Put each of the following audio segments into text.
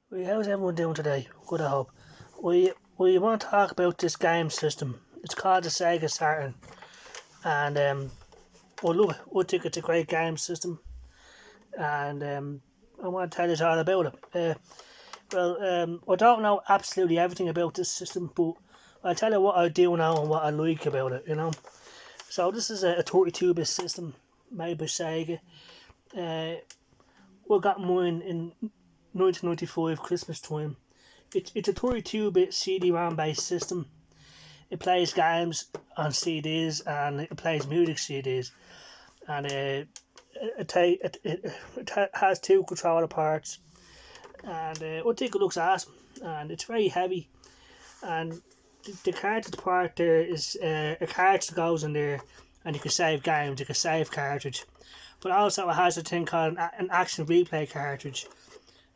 How's everyone doing today? Good, I hope. We want to talk about this game system. It's called the Sega Saturn, and I love it. I think it's a great game system, and I want to tell you all about it. I don't know absolutely everything about this system, but I'll tell you what I do know and what I like about it. So this is a 32-bit system made by Sega. Uh, we got mine in 1995 Christmas time. It's a 32-bit CD-ROM based system. It plays games on CDs and it plays music CDs, and it has two controller parts, and I think it looks awesome, and it's very heavy, and the cartridge part there is a cartridge that goes in there, and you can save games. You can save cartridge, but also it has a thing called an action replay cartridge.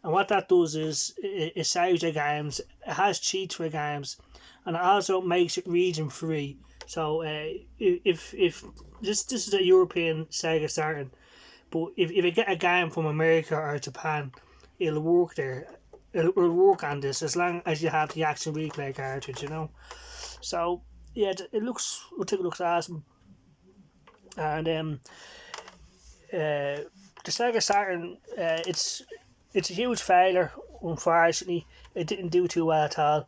And what that does is it saves your games. It has cheats for games, and it also makes it region free. So if this is a European Sega Saturn, but if you get a game from America or Japan, it'll work there. It'll work on this as long as you have the action replay cartridge. So yeah, I think it looks awesome, and the Sega Saturn, it's a huge failure. Unfortunately, it didn't do too well at all.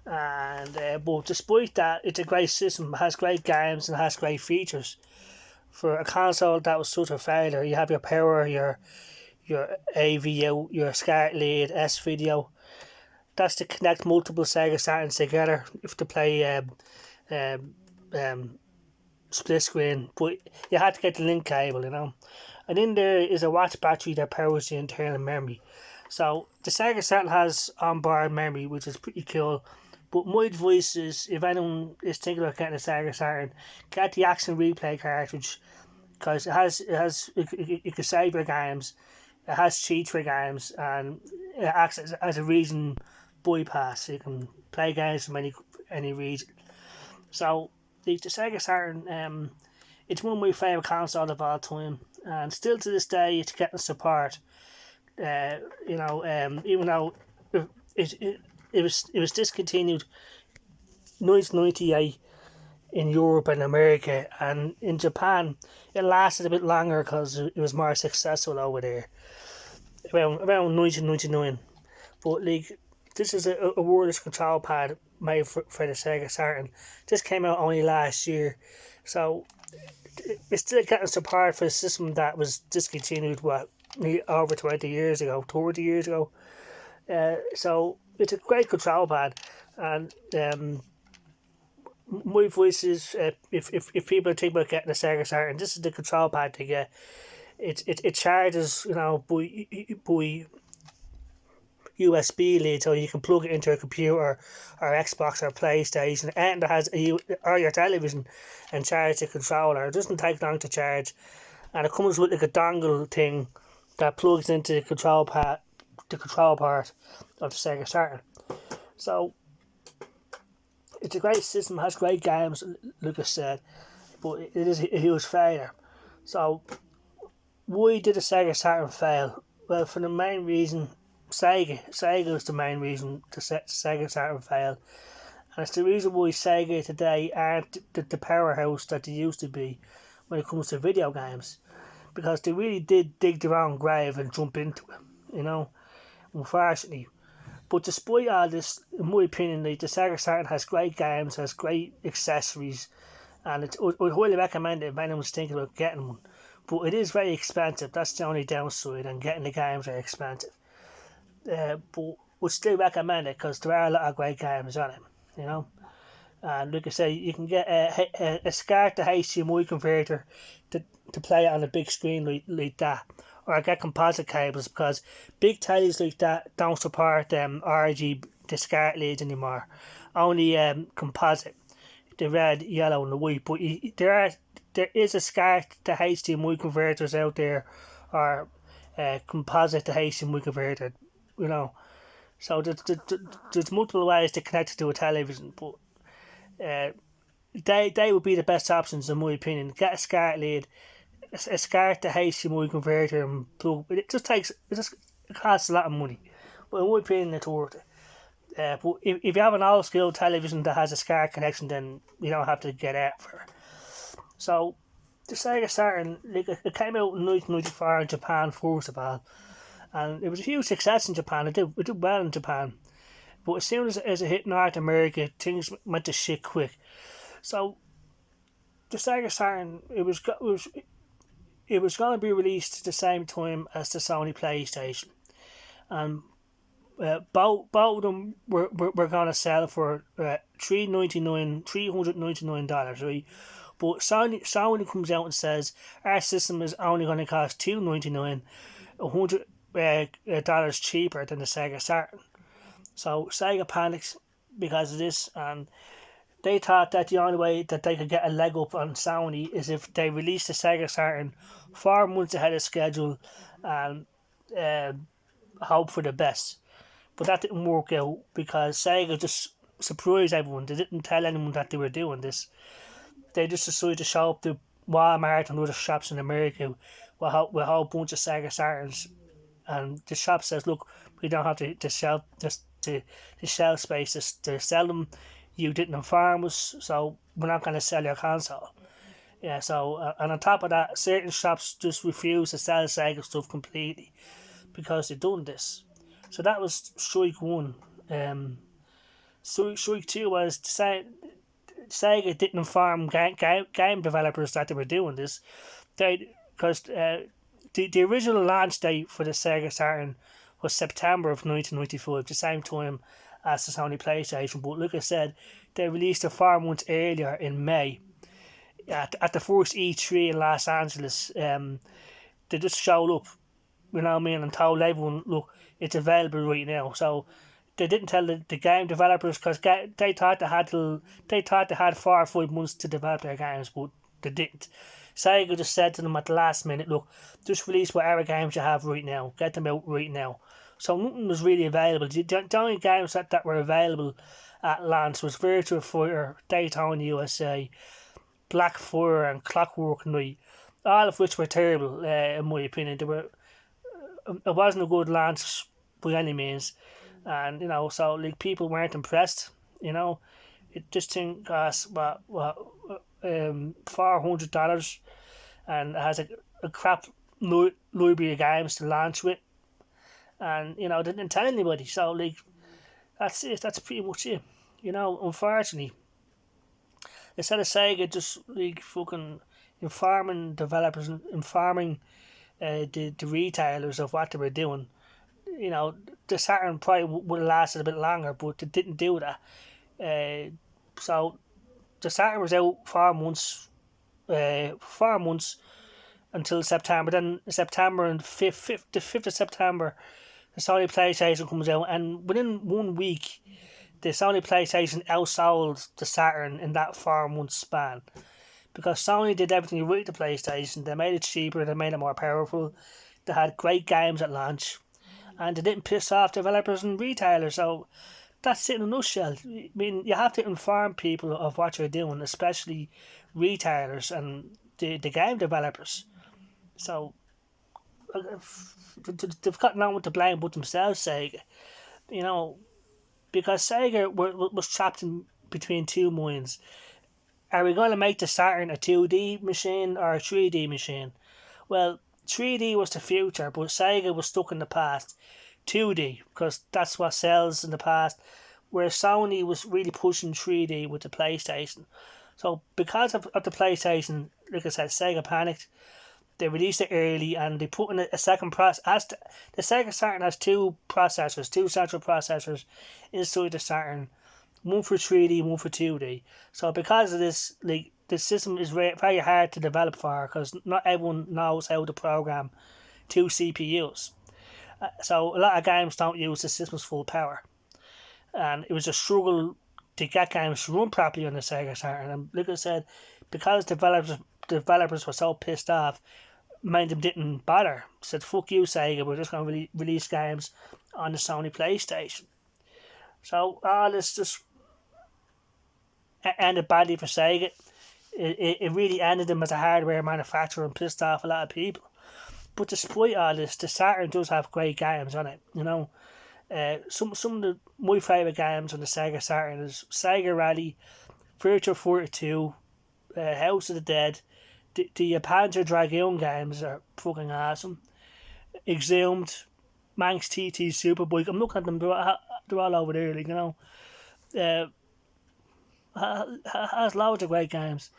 And but despite that, it's a great system. It has great games and has great features. For a console that was such a failure, you have your power, your AV out, your SCART lead, S video. That's to connect multiple Sega Saturns together if to play um, um, split screen. But you had to get the link cable. And in there is a watch battery that powers the internal memory. So the Sega Saturn has onboard memory, which is pretty cool. But my advice is, if anyone is thinking about getting a Sega Saturn, get the Action Replay cartridge, because it can save your games. It has cheats for games, and it acts as a region bypass. You can play games from any region. So the Sega Saturn, it's one of my favourite consoles of all time, and still to this day it's getting support. Even though it was discontinued 1998 in Europe and America, and in Japan it lasted a bit longer because it was more successful over there around 1999. But this is a wireless control pad made for the Sega Saturn. This came out only last year, so it's still getting support for a system that was discontinued over 20 years ago, 30 years ago. So it's a great control pad, and my voice is, if people think about getting a Sega Saturn, this is the control pad to get. It charges by USB lead, so you can plug it into a computer or Xbox or PlayStation, and it has or your television, and charge the controller. It doesn't take long to charge, and it comes with like a dongle thing that plugs into the control part of the Sega Saturn. So it's a great system, has great games, like I said, but it is a huge failure. So why did the Sega Saturn fail? Well, for the main reason, Sega was the main reason the Sega Saturn failed, and it's the reason why Sega today aren't the powerhouse that they used to be when it comes to video games, because they really did dig their own grave and jump into it, unfortunately. But despite all this, in my opinion, the Sega Saturn has great games, has great accessories, and I'd highly recommend it if anyone's thinking about getting one. But it is very expensive. That's the only downside, and getting the games are expensive. But would still recommend it because there are a lot of great games on it. And like I say, you can get a SCART to HDMI converter to play it on a big screen like that, or get composite cables, because big tellies like that don't support RG the SCART leads anymore. Only composite, the red, yellow, and the white. But there is a SCART to HDMI converters out there, or composite to HDMI converter. So there's multiple ways to connect it to a television, but they would be the best options in my opinion. Get a SCART lead, a SCART to HDMI converter, and plug. It just costs a lot of money, But in my opinion, it's worth it. But if you have an old school television that has a SCART connection, then you don't have to get out for it. So the Sega Saturn, like, it came out in 1994 in Japan first of all, and it was a huge success in Japan. It did well in Japan, but as soon as it hit North America, things went to shit quick. So the Sega Saturn, it was going to be released at the same time as the Sony PlayStation, and both of them were going to sell for $399, right? But Sony comes out and says our system is only going to cost $299, $100 cheaper than the Sega Saturn. So Sega panics because of this, and they thought that the only way that they could get a leg up on Sony is if they released the Sega Saturn 4 months ahead of schedule and hope for the best. But that didn't work out because Sega just surprised everyone. They didn't tell anyone that they were doing this. They just decided to show up to Walmart and other shops in America with a whole bunch of Sega Saturns. And the shop says, look, we don't have the shelf space to sell them. You didn't inform us, so we're not going to sell your console. Yeah, so, and on top of that, certain shops just refuse to sell Sega stuff completely because they've done this. So that was strike one. Strike two was to say Sega didn't inform game developers that they were doing this. Because the original launch date for the Sega Saturn was September of 1995, the same time as the Sony PlayStation. But like I said, they released it 4 months earlier in May. At the first E3 in Los Angeles, they just showed up, you know what I mean, and told everyone, look, it's available right now. So they didn't tell the game developers because they thought they had 4 or 5 months to develop their games, but they didn't. Sega just said to them at the last minute, look, just release whatever games you have right now, get them out right now. So nothing was really available. The only games that were available at launch was Virtua Fighter, Daytona USA, Black Fire and Clockwork Knight, all of which were terrible in my opinion. It wasn't a good launch by any means, and so like people weren't impressed. This thing costs $400, and it has a crap library of games to launch with, and they didn't tell anybody. So like that's it. That's pretty much it. Unfortunately, instead of Sega just like fucking informing developers and informing the retailers of what they were doing, the Saturn probably would have lasted a bit longer, but they didn't do that. So the Saturn was out 4 months, 4 months until September. Then September and the 5th of September, the Sony PlayStation comes out, and within 1 week, the Sony PlayStation outsold the Saturn in that 4 month span. Because Sony did everything right to PlayStation. They made it cheaper, they made it more powerful, they had great games at launch, and they didn't piss off developers and retailers. So that's it in a nutshell. I mean, you have to inform people of what you're doing, especially retailers and the game developers. So they've got no one to blame but themselves, Sega. Because Sega was trapped in between two minds. Are we going to make the Saturn a 2D machine or a 3D machine? Well, 3D was the future, but Sega was stuck in the past. 2D, because that's what sells in the past, where Sony was really pushing 3D with the PlayStation. So because of the PlayStation, like I said, Sega panicked. They released it early, and they put in a second process. The Sega Saturn has two central processors inside the Saturn, one for 3D, one for 2D. So because of this, like, the system is very hard to develop for, because not everyone knows how to program two CPUs. So a lot of games don't use the system's full power, and it was a struggle to get games to run properly on the Sega Saturn. And like I said, because developers were so pissed off, many of them didn't bother. Said, fuck you, Sega, we're just going to release games on the Sony PlayStation. So all this just ended badly for Sega. It really ended them as a hardware manufacturer and pissed off a lot of people. But despite all this, the Saturn does have great games on it. Some of my favourite games on the Sega Saturn is Sega Rally, Virtua 42, House of the Dead. The Panzer Dragoon games are fucking awesome. Exhumed, Manx TT Superbike. I'm looking at them, they're all over there, like, you know. Has loads of great games.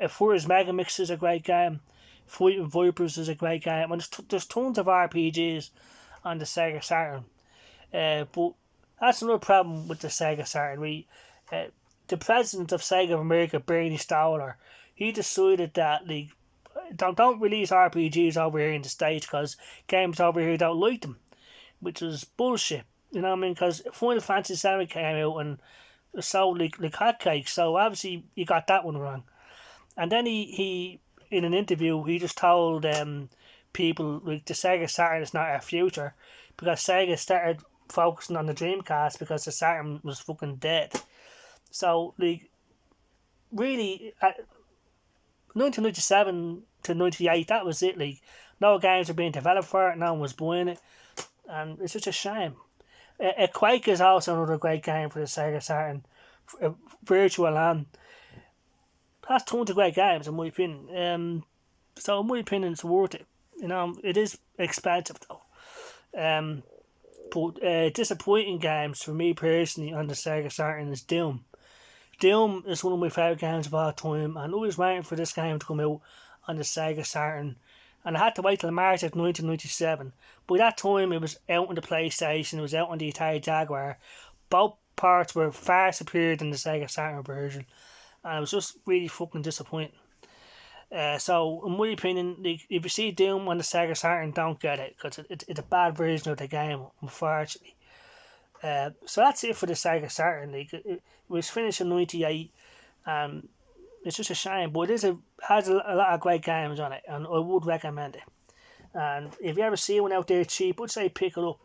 Furious Mega Mix is a great game. Fighting Vipers is a great game. And there's tons of RPGs on the Sega Saturn. But that's another problem with the Sega Saturn. The president of Sega of America, Bernie Stoller, he decided that like don't release RPGs over here in the States because games over here don't like them, which is bullshit. You know what I mean? Because Final Fantasy VII came out and it sold like hotcakes, so obviously you got that one wrong. And then he in an interview he just told people like the Sega Saturn is not our future because Sega started focusing on the Dreamcast because the Saturn was fucking dead. So like really, 1997 to 98, that was it. Like no games were being developed for it, no one was buying it, and it's just a shame. Quake is also another great game for the Sega Saturn. Virtual Land. That's tons of great games in my opinion. So in my opinion, it's worth it. You know, it is expensive though. But disappointing games for me personally on the Sega Saturn is Doom. Doom is one of my favourite games of all time, and I was waiting for this game to come out on the Sega Saturn, and I had to wait till March of 1997. By that time, it was out on the PlayStation, it was out on the Atari Jaguar. Both parts were far superior than the Sega Saturn version, and it was just really fucking disappointing. So, in my opinion, if you see Doom on the Sega Saturn, don't get it, because it's a bad version of the game, unfortunately. So that's it for the Sega Saturn. It was finished in '98, and it's just a shame. But it has a lot of great games on it, and I would recommend it. And if you ever see one out there cheap, I'd say pick it up.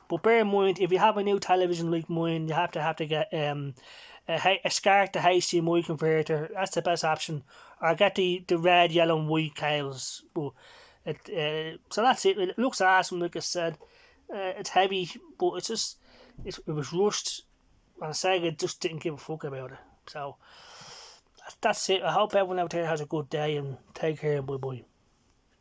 But bear in mind, if you have a new television like mine, you have to get a SCART to HDMI converter. That's the best option. Or get the red, yellow, and white cables. But so that's it. It looks awesome, like I said. It's heavy, but it was rushed, and Sega just didn't give a fuck about it. So that's it. I hope everyone out there has a good day and take care. Bye bye.